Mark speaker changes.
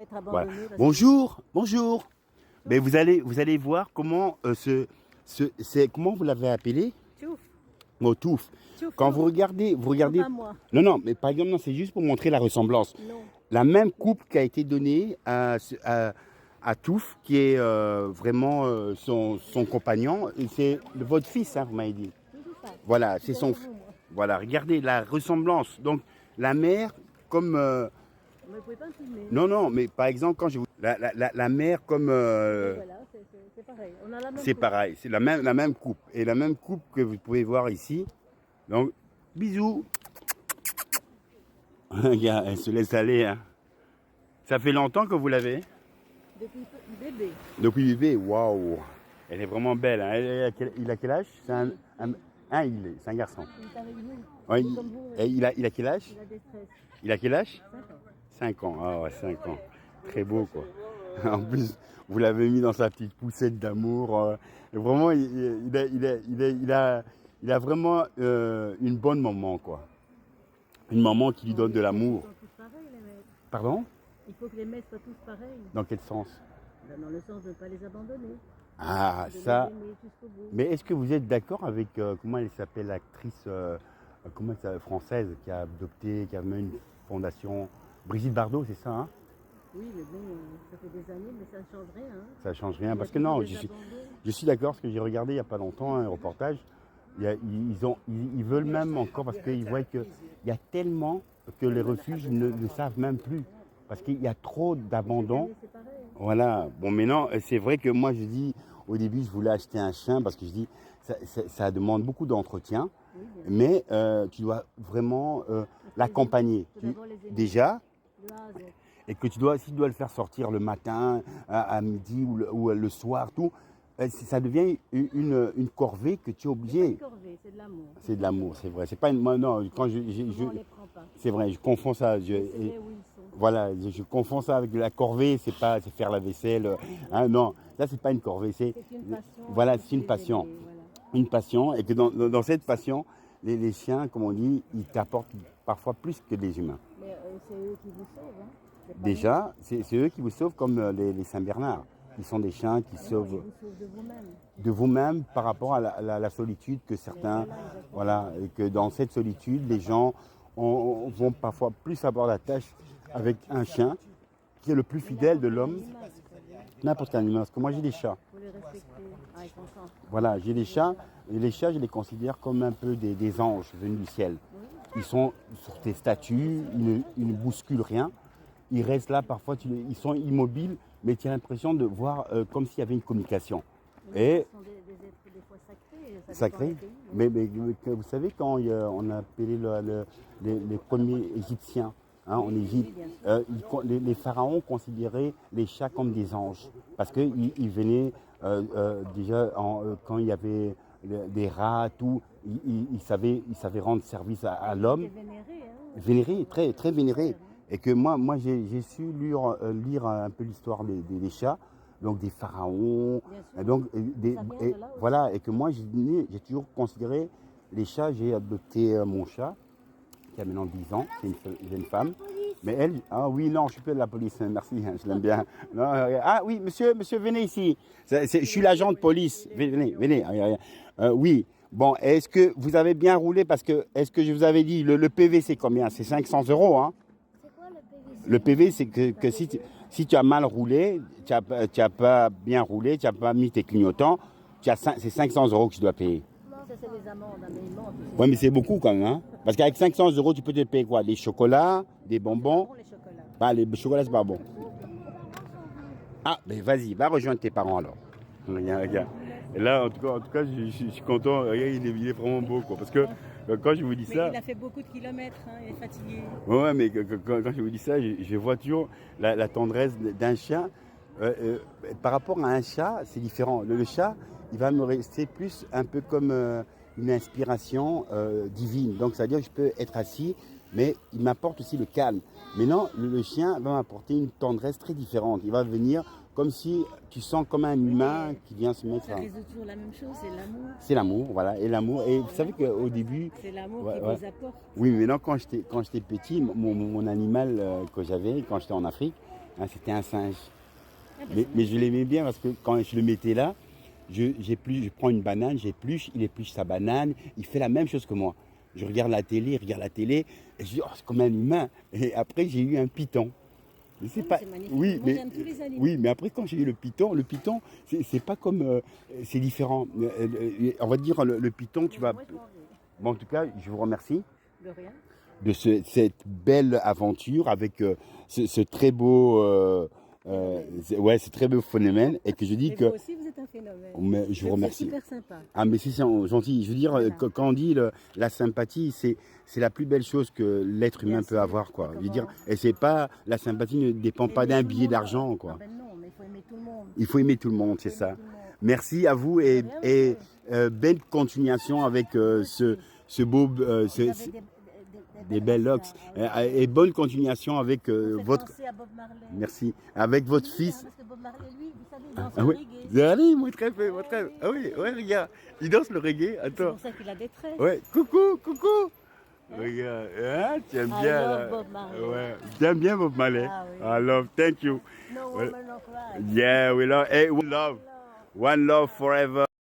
Speaker 1: Être
Speaker 2: Voilà.
Speaker 1: abandonné parce que
Speaker 2: Bonjour, bonjour. Mais vous allez voir comment comment vous l'avez appelé?
Speaker 1: tchouf,
Speaker 2: Motouf.
Speaker 1: tchouf,
Speaker 2: Quand
Speaker 1: tchouf.
Speaker 2: vous
Speaker 1: Non,
Speaker 2: regardez.
Speaker 1: pas moi.
Speaker 2: Non, non, mais par exemple, non, c'est juste pour montrer la ressemblance.
Speaker 1: Non.
Speaker 2: La même coupe qui a été donnée à Touf, qui est vraiment son compagnon, et c'est votre fils, hein, vous m'avez dit.
Speaker 1: Toujours pas.
Speaker 2: Voilà,
Speaker 1: Je
Speaker 2: c'est
Speaker 1: suis
Speaker 2: son.
Speaker 1: derrière vous, moi.
Speaker 2: Voilà, regardez la ressemblance. Donc, la mère, comme.
Speaker 1: Mais vous pouvez pas me filmer.
Speaker 2: Non, non, mais par exemple, quand je vous. La mère, comme.
Speaker 1: Et voilà, c'est pareil. On a la même
Speaker 2: C'est
Speaker 1: coupe.
Speaker 2: pareil, c'est la même coupe. Et la même coupe que vous pouvez voir ici. Donc, bisous. Regarde, elle se laisse aller. Hein. Ça fait longtemps que vous l'avez?
Speaker 1: Depuis bébé.
Speaker 2: Depuis bébé, waouh. Elle est vraiment belle. Hein. Il a quel âge? C'est c'est un garçon.
Speaker 1: Il est avec nous.
Speaker 2: Ouais,
Speaker 1: Il est comme vous.
Speaker 2: et il a quel âge?
Speaker 1: Il a des stress.
Speaker 2: Il a quel âge?
Speaker 1: 5 ans.
Speaker 2: 5 ans. Ah ouais, 5 ans. Très beau, quoi. En plus, vous l'avez mis dans sa petite poussette d'amour. Et vraiment, il a vraiment une bonne maman, quoi. Une maman qui lui donne de l'amour.
Speaker 1: Ils sont tous pareils, les maîtres.
Speaker 2: Pardon?
Speaker 1: Il faut que les maîtres soient tous pareils.
Speaker 2: Dans quel sens?
Speaker 1: Ben, dans le sens de ne pas les abandonner.
Speaker 2: Ah,
Speaker 1: De
Speaker 2: ça.
Speaker 1: les aimer jusqu'au bout.
Speaker 2: Mais est-ce que vous êtes d'accord avec, comment elle s'appelle, l'actrice comment elle s'appelle, française qui a adopté, qui a mené une fondation? Brigitte Bardot, c'est ça, hein?
Speaker 1: Oui, mais bon, ça fait des années, mais ça ne change rien. Hein.
Speaker 2: Ça change
Speaker 1: Il y
Speaker 2: rien.
Speaker 1: a
Speaker 2: Parce que
Speaker 1: toujours
Speaker 2: non,
Speaker 1: des abandons.
Speaker 2: je suis d'accord, parce que j'ai regardé il n'y a pas longtemps un reportage. Ils veulent même encore, parce qu'ils voient qu'il y a tellement que les refuges ne savent même plus. Parce qu'il y a trop d'abandon.
Speaker 1: C'est pareil.
Speaker 2: Voilà. Bon, maintenant, c'est vrai que moi, je dis, au début, je voulais acheter un chien, parce que je dis, ça demande beaucoup d'entretien.
Speaker 1: Oui, bien sûr.
Speaker 2: Mais tu dois vraiment l'accompagner.
Speaker 1: Faut d'abord les aimer.
Speaker 2: Déjà,
Speaker 1: De A à Z.
Speaker 2: et que si tu dois le faire sortir le matin, à midi ou le soir, tout, ça devient une corvée que tu es
Speaker 1: C'est pas
Speaker 2: obligé.
Speaker 1: une corvée, c'est de l'amour.
Speaker 2: C'est de l'amour, c'est vrai. C'est pas une. Moi, non, quand
Speaker 1: Souvent, on les prend pas.
Speaker 2: c'est vrai, je confonds ça.
Speaker 1: On sait où ils sont.
Speaker 2: Voilà, je confonds ça avec la corvée. C'est faire la vaisselle. Hein, non, ça c'est pas une corvée.
Speaker 1: C'est une passion.
Speaker 2: Voilà,
Speaker 1: il faut
Speaker 2: c'est une
Speaker 1: les
Speaker 2: passion.
Speaker 1: aimer, voilà.
Speaker 2: Une passion, et que dans cette passion, les chiens, comme on dit, ils t'apportent parfois plus que les humains.
Speaker 1: Mais c'est eux qui vous sauvent. Hein. C'est pas
Speaker 2: Déjà, c'est eux qui vous sauvent, comme les Saint-Bernard. Ils sont des chiens qui
Speaker 1: nous. Non, ils
Speaker 2: sauvent
Speaker 1: vous sauvent de vous-même.
Speaker 2: de vous-même par rapport à la solitude que certains.
Speaker 1: Voilà, exactement.
Speaker 2: Voilà, et que dans cette solitude, les gens vont parfois plus avoir la tâche avec un chien qui est le plus fidèle de l'homme,
Speaker 1: Animal, vous savez.
Speaker 2: n'importe quel animal. Parce que moi, j'ai des chats.
Speaker 1: Faut les respecter. Ah, ils sont sains.
Speaker 2: Voilà, j'ai des chats, et les chats, je les considère comme un peu des anges venus du ciel. Ils sont sur tes statues, ils ne bousculent rien. Ils restent là, parfois, ils sont immobiles, mais tu as l'impression de voir comme s'il y avait une communication.
Speaker 1: Oui,
Speaker 2: Et
Speaker 1: ce sont des êtres des fois sacrés. Ça
Speaker 2: sacré.
Speaker 1: dépend des pays, hein.
Speaker 2: Mais vous savez, quand on a appelé les premiers Égyptiens en Égypte,
Speaker 1: Oui, bien sûr.
Speaker 2: les pharaons considéraient les chats comme des anges. Parce qu'ils venaient déjà, quand il y avait des rats, tout, ils savaient rendre service à l'homme.
Speaker 1: C'est vénéré. Hein.
Speaker 2: Vénéré, très, très vénéré. Et que moi j'ai su lire un peu l'histoire des chats, donc des pharaons,
Speaker 1: Bien sûr.
Speaker 2: et donc,
Speaker 1: Ça vient de là aussi.
Speaker 2: voilà, et que moi j'ai toujours considéré les chats. J'ai adopté mon chat, qui a maintenant 10 ans, c'est une jeune femme. Mais elle, ah oui, non, je suis plus de la police, merci, hein, je l'aime bien. Non, ah oui, monsieur, venez ici. Je suis l'agent de police. Venez. Oui, bon, est-ce que vous avez bien roulé? Parce que, est-ce que je vous avais dit, le PV c'est combien? C'est 500 €, hein?
Speaker 3: C'est quoi le PVC?
Speaker 2: Le PV, c'est que si tu as mal roulé, tu n'as pas bien roulé, tu n'as pas mis tes clignotants, c'est 500 € que tu dois payer.
Speaker 1: Ça, c'est les amendes, hein, mais ils mentent aussi.
Speaker 2: Oui, mais c'est beaucoup quand même, hein? Parce qu'avec 500 € tu peux te payer quoi? Des chocolats, des bonbons?
Speaker 1: Bon, les chocolats.
Speaker 2: Bah, les chocolats, c'est pas bon. Ah, mais vas-y, va rejoindre tes parents alors. Regarde. Et là, en tout cas, je suis content. Regarde, il est vraiment beau, quoi. Parce que quand je vous dis
Speaker 1: Mais
Speaker 2: ça,
Speaker 1: il a fait beaucoup de kilomètres, hein, il est fatigué.
Speaker 2: ouais, mais quand je vous dis ça, je vois toujours la tendresse d'un chien. Par rapport à un chat, c'est différent. Le chat, il va me rester plus un peu comme une inspiration divine. Donc, c'est-à-dire que je peux être assis, mais il m'apporte aussi le calme. Mais non, le chien va m'apporter une tendresse très différente. Il va venir comme si tu sens comme un humain qui vient se mettre.
Speaker 1: Ça résout toujours la même chose, c'est l'amour.
Speaker 2: C'est l'amour, voilà, et l'amour. Et vous savez qu'au début,
Speaker 1: C'est l'amour
Speaker 2: Ouais,
Speaker 1: qui
Speaker 2: ouais.
Speaker 1: vous apporte.
Speaker 2: oui, mais non, quand j'étais petit, mon animal que j'avais quand j'étais en Afrique, Hein, c'était un singe.
Speaker 1: Ah, ben,
Speaker 2: Mais je l'aimais bien parce que quand je le mettais là, je prends une banane, j'épluche, il épluche sa banane, il fait la même chose que moi. Je regarde la télé, il regarde la télé, et je dis, oh, c'est comme un humain. Et après, j'ai eu un python. Je sais pas.
Speaker 1: c'est magnifique.
Speaker 2: Oui,
Speaker 1: Moi,
Speaker 2: mais
Speaker 1: j'aime tous les animaux.
Speaker 2: oui, mais après quand j'ai eu le python, c'est pas comme, c'est différent. On va dire le python, tu vas.
Speaker 1: Moi, je m'en vais.
Speaker 2: Bon, en tout cas, je vous remercie
Speaker 1: De rien.
Speaker 2: de cette belle aventure avec ce très beau, ouais, ce très beau phénomène, et que je dis
Speaker 1: Et
Speaker 2: que,
Speaker 1: vous aussi, vous êtes un phénomène.
Speaker 2: mais je vous
Speaker 1: Vous êtes
Speaker 2: remercie.
Speaker 1: super sympa.
Speaker 2: Ah, mais c'est gentil. Je veux dire,
Speaker 1: Voilà.
Speaker 2: quand on dit la sympathie, c'est la plus belle chose que l'être humain
Speaker 1: Bien
Speaker 2: peut
Speaker 1: sûr.
Speaker 2: avoir, quoi.
Speaker 1: Et
Speaker 2: Je veux dire,
Speaker 1: comment-
Speaker 2: et c'est pas, la sympathie ne dépend pas
Speaker 1: Aimer
Speaker 2: d'un
Speaker 1: tout le
Speaker 2: billet
Speaker 1: monde.
Speaker 2: d'argent, quoi.
Speaker 1: Ah ben non, mais il faut aimer tout le monde.
Speaker 2: Il faut aimer tout le monde, c'est
Speaker 1: Faut
Speaker 2: ça.
Speaker 1: aimer tout le monde.
Speaker 2: Merci à vous et,
Speaker 1: De rien,
Speaker 2: et belle continuation avec ce beau,
Speaker 1: Vous avez
Speaker 2: des belles locks. Et bonne continuation avec
Speaker 1: Vous faites
Speaker 2: votre.
Speaker 1: penser à Bob Marley.
Speaker 2: Merci. Avec votre
Speaker 1: Oui,
Speaker 2: fils.
Speaker 1: Parce que Bob Marley, lui, vous savez, il danse
Speaker 2: Ah
Speaker 1: le
Speaker 2: oui.
Speaker 1: reggae.
Speaker 2: Allez, moi très fait, moi très. Ah oui, ouais, regarde. Il danse le reggae.
Speaker 1: C'est
Speaker 2: Attends.
Speaker 1: pour ça qu'il a des tresses.
Speaker 2: Ouais, coucou, coucou. Regarde, hein, tu aimes
Speaker 1: I
Speaker 2: bien
Speaker 1: love
Speaker 2: là.
Speaker 1: Bob Marley.
Speaker 2: Ouais, tu aimes bien Bob Marley.
Speaker 1: Ah oui.
Speaker 2: I love, thank you.
Speaker 1: No
Speaker 2: Well,
Speaker 1: woman, no cry.
Speaker 2: Yeah, we love, hey, one love forever.